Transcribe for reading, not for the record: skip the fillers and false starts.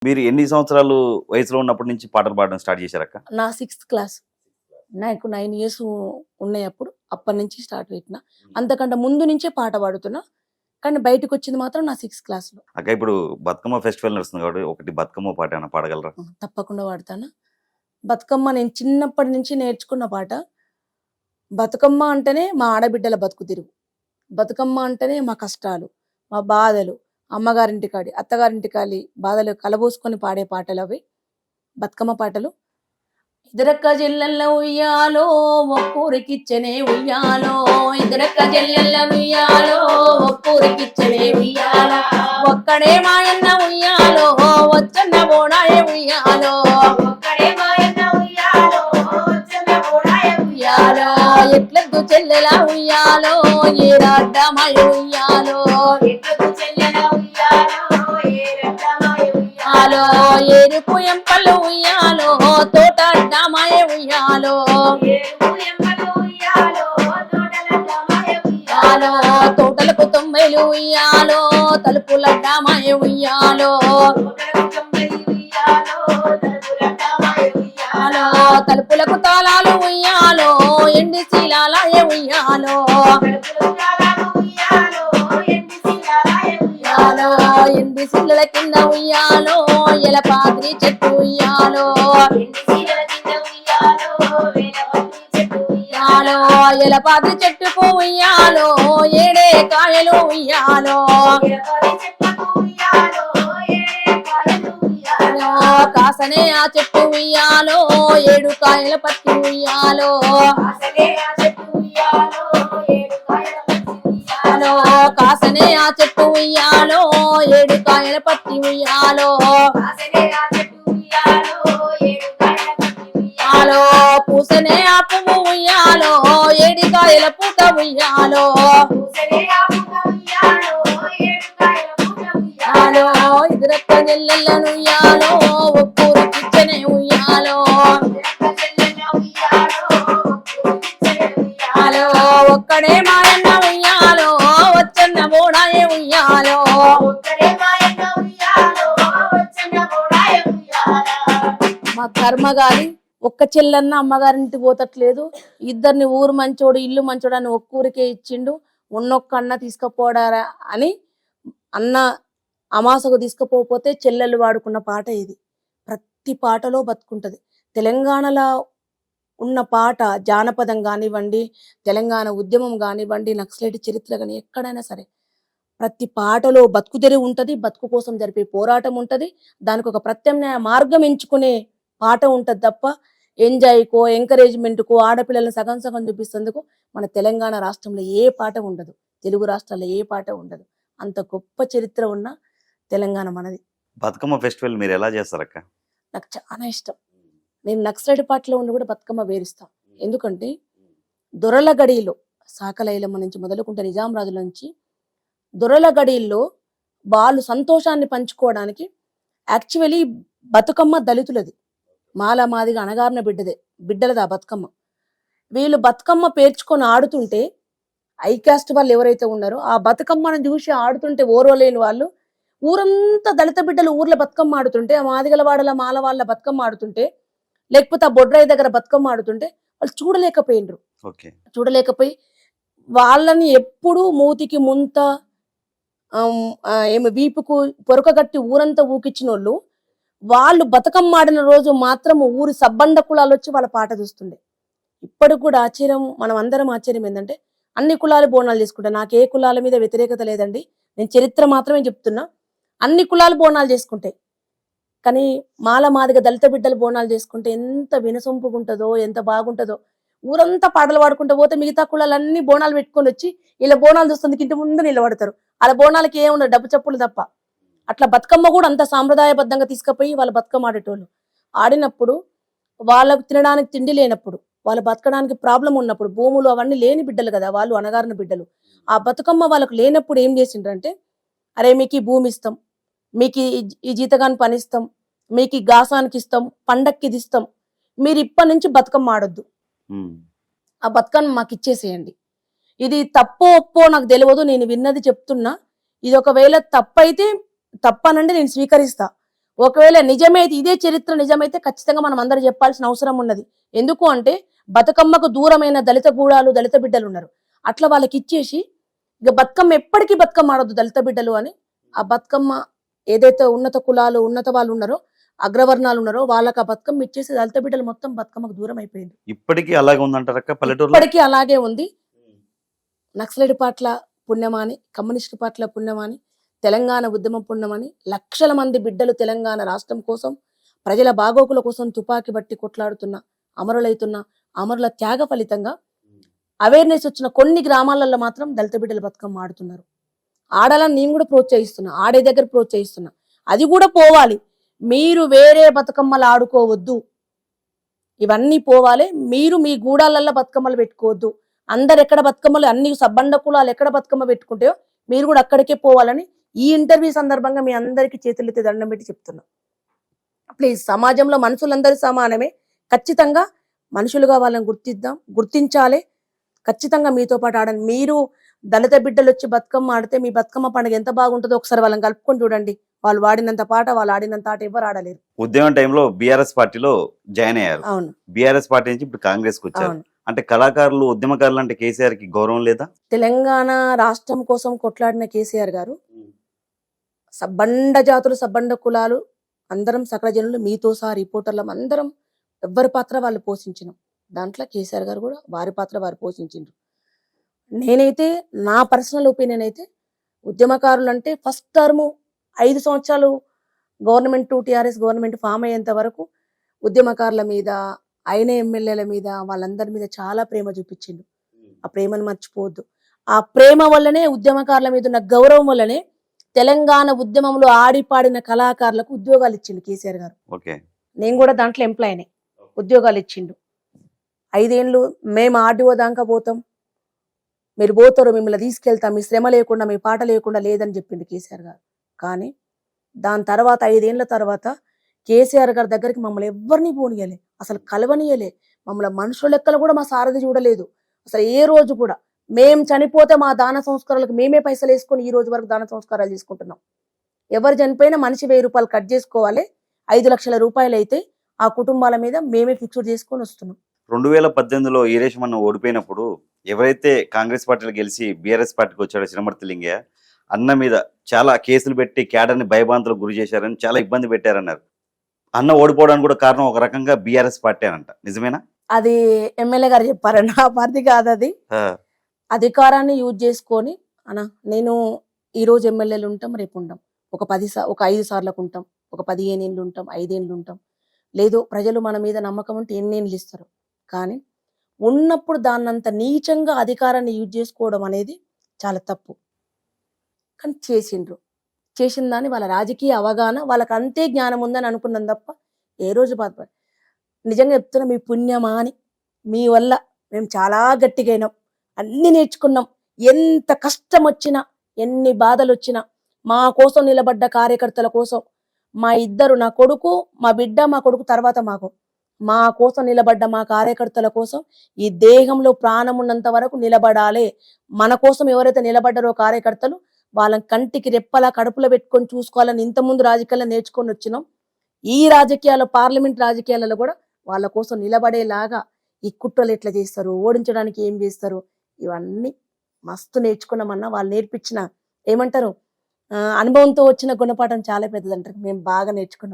మీరు ఎన్ని సంవత్సరాలు వయసులో ఉన్నప్పటి నుంచి పాటలు పాడడం స్టార్ట్ చేశారక్క? నా 6th క్లాస్. నాకు 9 ఇయర్స్ ఉన్నాయి అప్పుడు. అప్పటి నుంచి స్టార్ట్ పెట్టిన. అంతకంటే ముందు నుంచే పాట పాడుతున్నా. కానీ బయటకొచ్చింది మాత్రం నా 6th క్లాస్‌లో. అక్క ఇప్పుడు బతుకమ్మ ఫెస్టివల్ నడుస్తుంది కాబట్టి ఒకటి బతుకమ్మ పాట ఏమైనా పాడగలరా? తప్పకుండా పాడతాను. బతుకమ్మ నేను చిన్నప్పటి నుంచి నేర్చుకున్న పాట. బతుకమ్మ అంటేనే మా ఆడబిడ్డల బతుకు తిరుగు. బతుకమ్మ అంటేనే మా కష్టాలు, మా బాధలు, అమ్మగారింటికాడి, అత్తగారింటికాడి బాధలు కలబోసుకొని పాడే పాటలు అవి బతుకమ్మ పాటలు. ఇద్దరక్క చెల్లెల్ల ఉయ్యాలో ఒక్కూరికిచ్చనే ఉయ్యాలో, ఇద్దరక్క చెల్లెల్ల ఉయ్యాలో ఒక్కూరికిచ్చనే ఉయ్యాల, ఒక్కడే మాయన్న ఉయ్యాలో వచ్చన్న బోడాయ ఉయ్యాలో, ఒక్కడే మాయన్న ఉయ్యాలో వచ్చన్న బోడాయ ఉయ్యాలో, ఎట్లద్దు చెల్లెల ఉయ్యాలో ఏ రాడ్డమాయ ఉయ్యాలో, ఎట్లద్దు చెల్లెల ఉయ్యాలో ఏ రాడ్డమాయ ఉయ్యాలో, ఏరుపు ఎంపలు ఉయ్యాలో తోట అడ్డమాయ ఉయ్యాలో, ఏరుపు ఎంపలు ఉయ్యాలో తోటలడ్డమాయ ఉయ్యాలో, తోటలకు 90 ఉయ్యాలో తలుపులడ్డమాయ ఉయ్యాలో, తోటలకు 90 ఉయ్యాలో తలుపులడ్డమాయ ఉయ్యాలో, తలుపులకు తాళాలు ఉయ్యాలో ఎండి శీలాలయ ఉయ్యాలో, తలుపులకు తాళాలు ఉయ్యాలో ఎండి శీలాలయ ఉయ్యాలో, ఎండి శీలల కింద ఉయ్యాలో ఎలపాద్రి చెట్టు ఉయ్యాలో, ఎండి శీలల కింద ఉయ్యాలో ఎలపాద్రి చెట్టు ఉయ్యాలో, ఎలపాద్రి చెట్టుకు ఉయ్యాలో ఏడే కాయలు ఉయ్యాలో, ఎలపాద్రి చెట్టుకు ఉయ్యాలో ఏడే కాయలు ఉయ్యాలో, కాసనే ఆ చెట్టు ఉయ్యాలో 7 కాయల పత్తి ఉయ్యాలో, కాసనే ఆ చెట్టు ఉయ్యాలో 7 కాయల పత్తి ఉయ్యాలో, కాసనే ఆ చెట్టు ఉయ్యాలో 7 కాయల పత్తి ఉయ్యాలో, కాసనే ఆ చెట్టు ఉయ్యాలో 7 కాయల పత్తి ఉయ్యాలో, పూసనే ఆ పువ్వు ఉయ్యాలో 7 కాయల పూత ఉయ్యాలో, పూసనే ఆ పువ్వు ఉయ్యాలో 7 కాయల పూత ఉయ్యాలో, ఇద్దరక్క చెల్లెళ్ళను ఉయ్యాలో ఒక్కూరికిచ్చనే ఉయ్యాలో, ఇద్దరక్క చెల్లెళ్ళ ఉయ్యాలో ఒక్కూరికిచ్చనే ఉయ్యాలో, ఒక్కడే మాయన్న ఉయ్యాలో వచ్చన్న బోడాయే ఉయ్యాలో, ఒక్కడే మాయన్న ఉయ్యాలో వచ్చన్న బోడాయే ఉయ్యాలో. మా కర్మగాలి ఒక్క చెల్లన్న అమ్మగారింటికి పోతట్లేదు. ఇద్దరిని ఊరు మంచోడు ఇల్లు మంచోడు అని ఒక్కూరికే ఇచ్చిండు. ఉన్నొక్క అన్న తీసుకుపోడారా అని అన్న అమాసకు తీసుకుపోతే చెల్లెలు వాడుకున్న పాట ఇది. ప్రతి పాటలో బతుకుంటది. తెలంగాణలో ఉన్న పాట జానపదం కానివ్వండి, తెలంగాణ ఉద్యమం కానివ్వండి, నక్సలైట్ చరిత్ర కానీ ఎక్కడైనా సరే ప్రతి పాటలో బతుకు తెరువు ఉంటుంది, బతుకు కోసం జరిపే పోరాటం ఉంటుంది, దానికి ఒక ప్రత్యామ్నాయ మార్గం ఎంచుకునే పాట ఉంటుంది తప్ప ఎంజాయ్కో ఎంకరేజ్మెంట్కో ఆడపిల్లలను సగం సగం చూపిస్తేందుకు మన తెలంగాణ రాష్ట్రంలో ఏ పాట ఉండదు, తెలుగు రాష్ట్రాల్లో ఏ పాట ఉండదు. అంత గొప్ప చరిత్ర ఉన్న తెలంగాణ మనది. బతుకమ్మ ఫెస్టివల్ మీరు ఎలా చేస్తారక్క? నాకు చాలా ఇష్టం. నేను నక్సలైట్ పాటలో ఉండి కూడా బతుకమ్మ వేరుస్తాం. ఎందుకంటే దొరల గడిలో సాకలైలమ్మ నుంచి మొదలుకుంటే నిజాం రాజుల నుంచి దొరల గడిల్లో వాళ్ళు సంతోషాన్ని పంచుకోవడానికి యాక్చువల్లీ బతుకమ్మ దళితులది, మాల మాదిగా అణగారిన బిడ్డలది ఆ బతుకమ్మ. వీళ్ళు బతుకమ్మ పేర్చుకొని ఆడుతుంటే ఐకాస్ట్ వాళ్ళు ఎవరైతే ఉన్నారో ఆ బతుకమ్మను చూసి ఆడుతుంటే ఓర్వలేని వాళ్ళు ఊరంతా దళిత బిడ్డలు ఊర్లో బతుకమ్మ ఆడుతుంటే, ఆ మాదిగలవాడల మాల వాళ్ళ బతుకమ్మ ఆడుతుంటే, లేకపోతే ఆ బొడ్రాయి దగ్గర బతుకమ్మ ఆడుతుంటే వాళ్ళు చూడలేకపోయినరు. చూడలేకపోయి వాళ్ళని ఎప్పుడు మూతికి ముంత ఏమి వీపుకు పొరకగట్టి ఊరంతా ఊకిచ్చిన వాళ్ళు బతుకమ్మ ఆడిన రోజు మాత్రం ఊరి సబ్బండ కులాలు వచ్చి వాళ్ళ పాట చూస్తుండే. ఇప్పటికి కూడా ఆశ్చర్యం, మనం అందరం ఆశ్చర్యం ఏంటంటే అన్ని కులాలు బోనాలు చేసుకుంటా. నాకు ఏ కులాల మీద వ్యతిరేకత లేదండి, నేను చరిత్ర మాత్రమే చెప్తున్నా. అన్ని కులాలు బోనాలు చేసుకుంటాయి, కానీ మాల మాదిగ దళిత బిడ్డలు బోనాలు చేసుకుంటే ఎంత వినసొంపుకుంటుందో, ఎంత బాగుంటుందో. ఊరంతా పాటలు పాడుకుంటూ పోతే మిగతా కులాలన్నీ బోనాలు పెట్టుకొని వచ్చి ఇలా బోనాలు చూస్తుంది ఇంటి ముందు నిలబడతారు. వాళ్ళ బోనాలకి ఏముండదు, డబ్బు చప్పులు తప్ప. అట్లా బతుకమ్మ కూడా అంత సాంప్రదాయబద్ధంగా తీసుకుపోయి వాళ్ళ బతుకమ్మ ఆడేటోళ్ళు. ఆడినప్పుడు వాళ్ళకు తినడానికి తిండి లేనప్పుడు, వాళ్ళు బతకడానికి ప్రాబ్లం ఉన్నప్పుడు, భూములు అవన్నీ లేని బిడ్డలు కదా వాళ్ళు, అణగారిన బిడ్డలు. ఆ బతుకమ్మ వాళ్ళకు లేనప్పుడు ఏం చేసిండ్రంటే, అరే మీకు ఈ భూమి ఇస్తాం, మీకు ఈ జీతగాని పని ఇస్తాం, మీకు ఈ గాసానికి ఇస్తాం, పండక్కి ఇది ఇస్తాం, మీరు ఇప్పటి నుంచి బతుకమ్మ ఆడొద్దు, ఆ బతుకమ్మ మాకు ఇచ్చేసేయండి. ఇది తప్పో ఒప్పో నాకు తెలియదు, నేను విన్నది చెప్తున్నా. ఇది ఒకవేళ తప్పైతే తప్పనండి నేను స్వీకరిస్తా, ఒకవేళ నిజమైతే ఇదే చరిత్ర నిజమైతే ఖచ్చితంగా మనం అందరూ చెప్పాల్సిన అవసరం ఉన్నది. ఎందుకు అంటే బతుకమ్మకు దూరమైన దళిత గూడాలు దళిత బిడ్డలు ఉన్నారు. అట్లా వాళ్ళకి ఇచ్చేసి ఇక బతుకమ్మ ఎప్పటికీ బతుకమ్మ ఆడొద్దు దళిత బిడ్డలు అని ఆ బతుకమ్మ ఏదైతే ఉన్నత కులాలు ఉన్నత వాళ్ళు ఉన్నారో అగ్రవర్ణాలు ఉన్నారో వాళ్ళకి ఆ బతుకమ్మ ఇచ్చేసి దళిత బిడ్డలు మొత్తం బతుకమ్మకు దూరం అయిపోయింది. ఇప్పటికీ అలాగే ఉందంటారక్క పల్లెటూరులో? ఇప్పటికీ అలాగే ఉంది. నక్సలైట్ పార్టీల పుణ్యమాని, కమ్యూనిస్టు పార్టీల పుణ్యమాని, తెలంగాణ ఉద్యమం పుణ్యమని లక్షల మంది బిడ్డలు తెలంగాణ రాష్ట్రం కోసం ప్రజల బాగోగుల కోసం తుపాకీ బట్టి కొట్లాడుతున్న అమరులైతున్న అమరుల త్యాగ ఫలితంగా అవేర్నెస్ వచ్చిన కొన్ని గ్రామాలలో మాత్రం దళిత బిడ్డలు బతుకమ్మ ఆడుతున్నారు. ఆడాలని నేను కూడా ప్రోత్సహిస్తున్నా, ఆడే దగ్గర ప్రోత్సహిస్తున్నా. అది కూడా పోవాలి. మీరు వేరే బతుకమ్మలు ఆడుకోవద్దు, ఇవన్నీ పోవాలి. మీరు మీ గూడాలల్లో బతుకమ్మలు పెట్టుకోవద్దు. అందరు ఎక్కడ బతుకమ్మలు అన్ని సబ్బండ కులాలు ఎక్కడ బతుకమ్మ పెట్టుకుంటాయో మీరు కూడా అక్కడికే పోవాలని ఈ ఇంటర్వ్యూ సందర్భంగా మీ అందరికీ చేతులెత్తి దండం పెట్టి చెప్తున్నా. ప్లీజ్, సమాజంలో మనుషులందరూ సమానమే. ఖచ్చితంగా మనుషులుగా వాళ్ళని గుర్తించాలి. ఖచ్చితంగా మీతో పాటు ఆడండి. మీరు దళిత బిడ్డలు వచ్చి బతుకమ్మ ఆడితే మీ బతుకమ్మ పండుగ ఎంత బాగుంటుందో ఒకసారి వాళ్ళని కలుపుకొని చూడండి. వాళ్ళు వాడినంత పాట వాళ్ళు ఆడినంత ఆట ఎవరు ఆడలేరు. ఉద్యమం టైంలో బీఆర్ఎస్ పార్టీలో జాయిన్ అయ్యారు. అవును, బీఆర్ఎస్ పార్టీ నుంచి ఇప్పుడు కాంగ్రెస్ కి వచ్చారు. అవును. అంటే కళాకారులు ఉద్యమకారులు అంటే కేసీఆర్ కి గౌరవం లేదా? తెలంగాణ రాష్ట్రం కోసం కొట్లాడిన కేసీఆర్ గారు సబ్బండ జాతులు సబ్బండ కులాలు అందరం సకల జనులు మీతో సహా రిపోర్టర్లం అందరం ఎవరి పాత్ర వాళ్ళు పోషించినాం. దాంట్లో కేసీఆర్ గారు కూడా వారి పాత్ర వారు పోషించిండ్రు. నేనైతే నా పర్సనల్ ఒపీనియన్ అయితే ఉద్యమకారులు అంటే ఫస్ట్ టర్మ్ 5 సంవత్సరాలు గవర్నమెంట్ టీఆర్ఎస్ గవర్నమెంట్ ఫామ్ అయ్యేంత వరకు ఉద్యమకారుల మీద అయిన ఎమ్మెల్యేల మీద వాళ్ళందరి మీద చాలా ప్రేమ చూపించిండు. ఆ ప్రేమను మర్చిపోవద్దు. ఆ ప్రేమ వల్లనే ఉద్యమకారుల మీద ఉన్న గౌరవం వల్లనే తెలంగాణ ఉద్యమంలో ఆడిపాడిన కళాకారులకు ఉద్యోగాలు ఇచ్చిండు కేసీఆర్ గారు. నేను కూడా దాంట్లో ఎంప్లాయీనే. ఉద్యోగాలు ఇచ్చిండు. 5 ఏళ్ళు మేము ఆర్డీఓ దాకా పోతాం, మీరు పోతారు, మిమ్మల్ని తీసుకెళ్తాం, మీ శ్రమ లేకుండా మీ పాట లేకుండా లేదని చెప్పిండు కేసీఆర్ గారు. కానీ దాని తర్వాత 5 ఏళ్ల తర్వాత కేసీఆర్ గారి దగ్గరికి మమ్మల్ని ఎవరిని పోనీయలే, అసలు కలవనీయలే. మమ్మల్ని మనుషుల లెక్కలు కూడా మా సారథి చూడలేదు అసలు ఏ రోజు కూడా. మేము చనిపోతే మా దాన సంస్కారాలకు మేమే పైసలు వేసుకొని ఈ రోజు వరకు దాన సంస్కారాలు తీసుకుంటున్నాం. ఎవరు చనిపోయినా మనిషి 1000 రూపాయలు కట్ చేసుకోవాలి. 5 లక్షల రూపాయలు అయితే ఆ కుటుంబాల మీద మేమే ఫిక్స్డ్ చేసుకొని వస్తున్నాం. 2018లో ఈరేషమన్న ఓడిపోయినప్పుడు ఎవరైతే కాంగ్రెస్ పార్టీలో గెలిచి బీఆర్ఎస్ పార్టీకి వచ్చాడో శ్రీమర్తి లింగయ్య అన్న మీద చాలా కేసులు పెట్టి క్యాడర్ని భయభ్రాంతులకు గురి చేశారని చాలా ఇబ్బంది పెట్టారన్నారు. అన్న ఓడిపోవడానికి కూడా కారణం ఒక రకంగా బీఆర్ఎస్ పార్టీ అనంట, నిజమేనా? అది ఎమ్మెల్యే గారు చెప్పారన్న, ఆ పార్టీ కాదు అది. అధికారాన్ని యూజ్ చేసుకొని అన్న నేను ఈ రోజు ఎమ్మెల్యేలు ఉంటాం, రేపు ఉంటాం, ఒక 5 సార్లకు ఉంటాం, ఒక 15 ఏళ్ళు ఉంటాం, 5 ఏళ్ళు ఉంటాం. లేదు ప్రజలు మన మీద నమ్మకం ఉంటే ఎన్నేళ్ళు ఇస్తారు. కానీ ఉన్నప్పుడు దాన్నంత నీచంగా అధికారాన్ని యూజ్ చేసుకోవడం అనేది చాలా తప్పు. కానీ చేసిన దాన్ని వాళ్ళ రాజకీయ అవగాహన వాళ్ళకి అంతే జ్ఞానం ఉందని అనుకున్నాం తప్ప ఏ రోజు బాధపడి. నిజంగా చెప్తున్నా, మీ పుణ్యమా అని, మీ వల్ల మేము చాలా గట్టిగా అయినాం, అన్ని నేర్చుకున్నాం. ఎంత కష్టం వచ్చినా ఎన్ని బాధలు వచ్చినా మా కోసం నిలబడ్డ కార్యకర్తల కోసం మా ఇద్దరు, నా కొడుకు మా బిడ్డ, మా కొడుకు తర్వాత మా కోసం నిలబడ్డ మా కార్యకర్తల కోసం ఈ దేహంలో ప్రాణం ఉన్నంత వరకు నిలబడాలి. మన కోసం ఎవరైతే నిలబడ్డారో కార్యకర్తలు వాళ్ళని కంటికి రెప్పలా కడుపులో పెట్టుకొని చూసుకోవాలని ఇంతకుముందు రాజకీయాల్లో నేర్చుకొని వచ్చినాం. ఈ రాజకీయాలు పార్లమెంట్ రాజకీయాలలో కూడా వాళ్ళ కోసం నిలబడేలాగా ఈ కుట్రలు ఎట్లా చేస్తారు, ఓడించడానికి ఏం చేస్తారు, ఇవన్నీ మస్తు నేర్చుకున్నామన్నా. వాళ్ళు నేర్పించిన ఏమంటారు అనుభవంతో వచ్చిన గుణపాఠం చాలా పెద్దదంటారు. మేము బాగా నేర్చుకున్నాం.